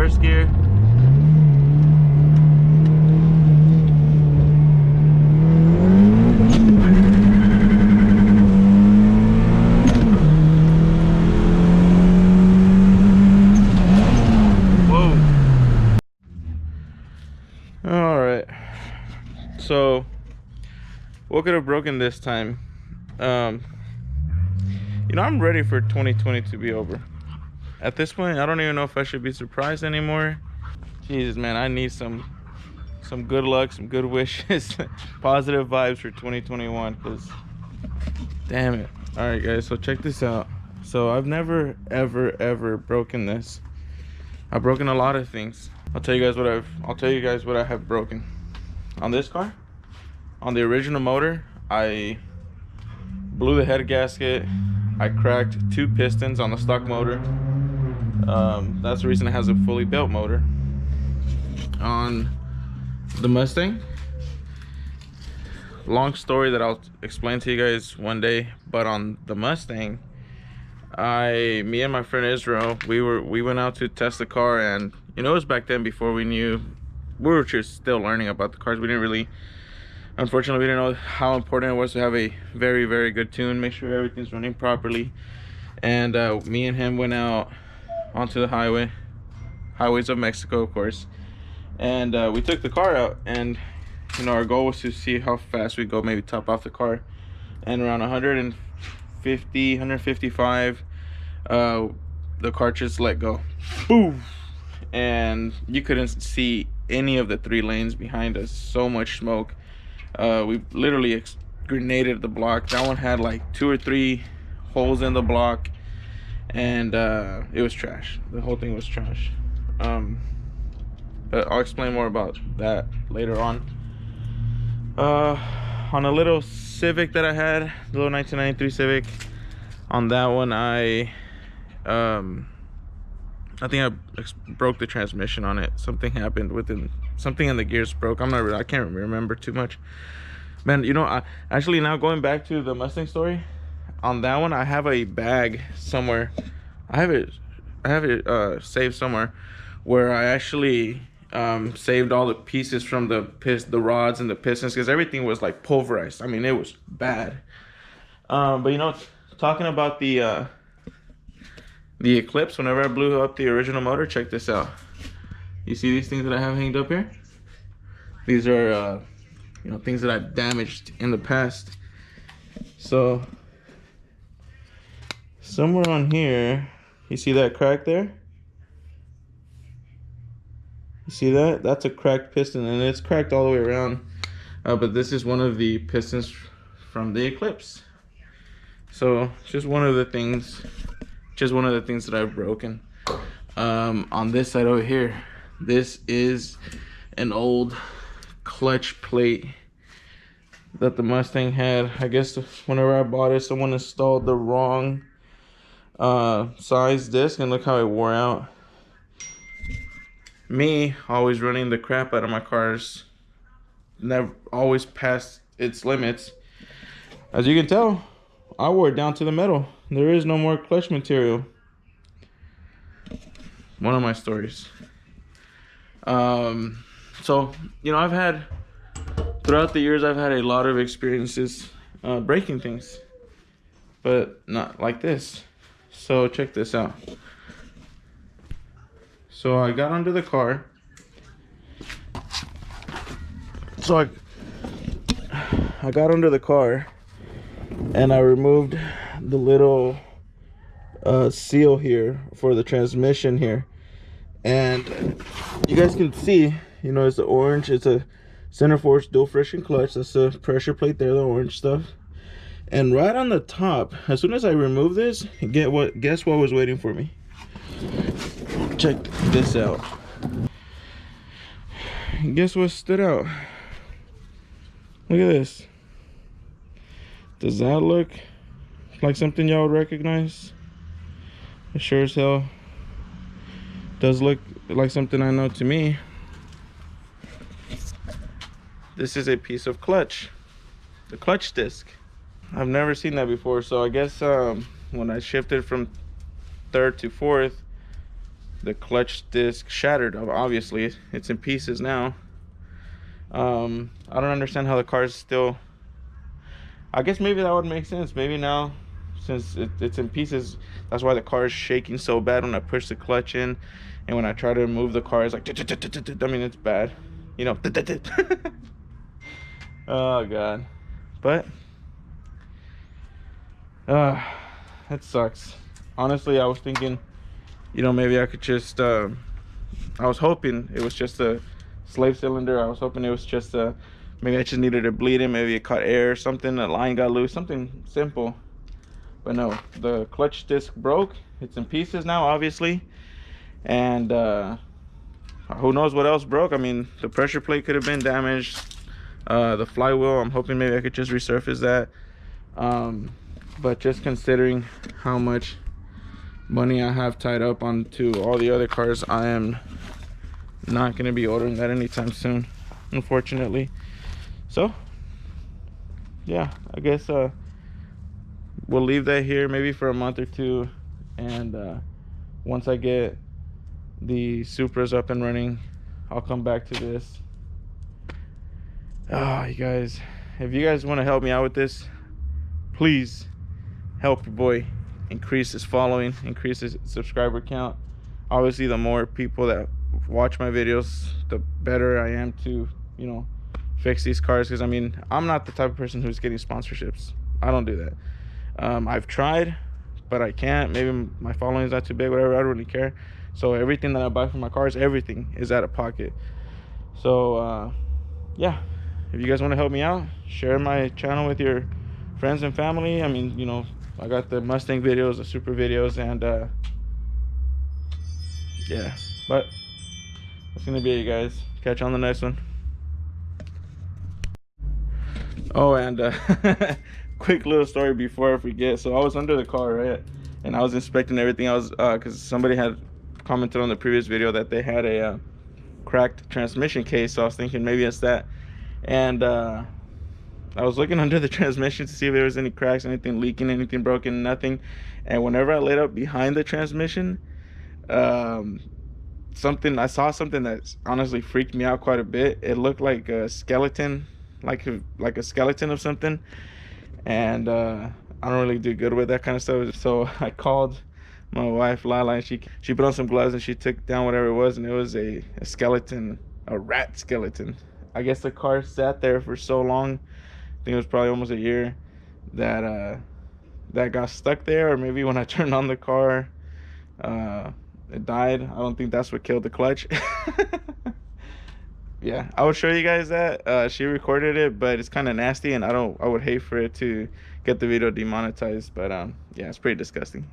first gear. All right, so what could have broken this time? You know, I'm ready for 2020 to be over. At this point, I don't even know if I should be surprised anymore. Jesus, man, I need some good luck, some good wishes, positive vibes for 2021, because damn it. All right, guys, so check this out. So I've never ever broken this. I've broken a lot of things. I'll tell you guys what I have broken. On this car, on the original motor, I blew the head gasket. I cracked 2 pistons on the stock motor. That's the reason it has a fully built motor. On the Mustang, long story that I'll explain to you guys one day, but on the Mustang, me and my friend Israel, we went out to test the car, and you know, it was back then before we were just still learning about the cars. Unfortunately, we didn't know how important it was to have a very good tune, make sure everything's running properly. And me and him went out onto the highways of Mexico, of course, and we took the car out, and you know, our goal was to see how fast we go, maybe top off the car. And around 150, 155, the car just let go. Boom! And you couldn't see any of the 3 lanes behind us. So much smoke. We literally grenaded the block. That one had like 2 or 3 holes in the block, and it was trash. The whole thing was trash. But I'll explain more about that later on. On a little Civic that I had, the little 1993 Civic, on that one I think I broke the transmission on it. Something happened something in the gears broke. I can't remember too much, man. You know, actually, now going back to the Mustang story, on that one I have a bag somewhere. I have it saved somewhere, where I actually saved all the pieces from the rods and the pistons, because everything was like pulverized. I mean, it was bad. But you know, talking about the Eclipse, whenever I blew up the original motor, check this out. You see these things that I have hanged up here? These are you know, things that I've damaged in the past. So somewhere on here, you see that crack there? You see that? That's a cracked piston, and it's cracked all the way around. But this is one of the pistons from the Eclipse. So just one of the things that I've broken. On this side over here, this is an old clutch plate that the Mustang had. I guess whenever I bought it, someone installed the wrong size disc, and look how it wore out. Me always running the crap out of my cars, never always past its limits. As you can tell, I wore it down to the metal. There is no more clutch material. One of my stories. So, you know, throughout the years, I've had a lot of experiences breaking things, but not like this. So check this out. So I got under the car. So I got under the car, and I removed the little seal here for the transmission here, and you guys can see, you know, it's the orange. It's a center force dual friction clutch. That's the pressure plate there, the orange stuff. And right on the top, as soon as I removed this, guess what was waiting for me? Check this out. Guess what stood out? Look at this. Does that look like something y'all would recognize? It sure as hell does look like something I know to me. This is a piece of clutch, the clutch disc. I've never seen that before, so I guess when I shifted from third to fourth, the clutch disc shattered. Obviously, it's in pieces now. I don't understand how the car is still. I guess maybe that would make sense. Maybe now, since it's in pieces, that's why the car is shaking so bad when I push the clutch in, and when I try to move the car, it's like, I mean, it's bad, you know. Oh God, but it sucks. Honestly, I was thinking, you know, maybe I could just. I was hoping it was just a slave cylinder. I was hoping it was just a. Maybe I just needed to bleed it. Maybe it caught air or something. A line got loose. Something simple. But no, the clutch disc broke. It's in pieces now, obviously. And who knows what else broke? I mean, the pressure plate could have been damaged. The flywheel, I'm hoping maybe I could just resurface that. But just considering how much money I have tied up onto all the other cars, I am not going to be ordering that anytime soon, unfortunately. So yeah, I guess we'll leave that here maybe for a month or two, and once I get the Supras up and running, I'll come back to this. Oh, you guys, if you guys want to help me out with this, please help your boy increase his following, increase his subscriber count. Obviously, the more people that watch my videos, the better I am to, you know, fix these cars. Because I mean, I'm not the type of person who's getting sponsorships. I don't do that. I've tried, but I can't. Maybe my following is not too big, whatever. I don't really care. So everything that I buy for my cars, everything is out of pocket. So yeah, if you guys want to help me out, share my channel with your friends and family. I mean, you know, I got the Mustang videos, the Super videos, and yeah. But that's gonna be it, guys. Catch you on the next one. Oh, and quick little story before I forget. So I was under the car, right, and I was inspecting everything. I was because somebody had commented on the previous video that they had a cracked transmission case. So I was thinking maybe it's that, and I was looking under the transmission to see if there was any cracks, anything leaking, anything broken, nothing. And whenever I laid up behind the transmission, I saw something that honestly freaked me out quite a bit. It looked like a skeleton, like a skeleton of something, and I don't really do good with that kind of stuff. So I called my wife Lala, and she put on some gloves and she took down whatever it was, and it was a skeleton, a rat skeleton. I guess the car sat there for so long, I think it was probably almost a year, that that got stuck there. Or maybe when I turned on the car, it died. I don't think that's what killed the clutch. Yeah, I would show you guys that. She recorded it, but it's kind of nasty, and I would hate for it to get the video demonetized. But yeah, it's pretty disgusting.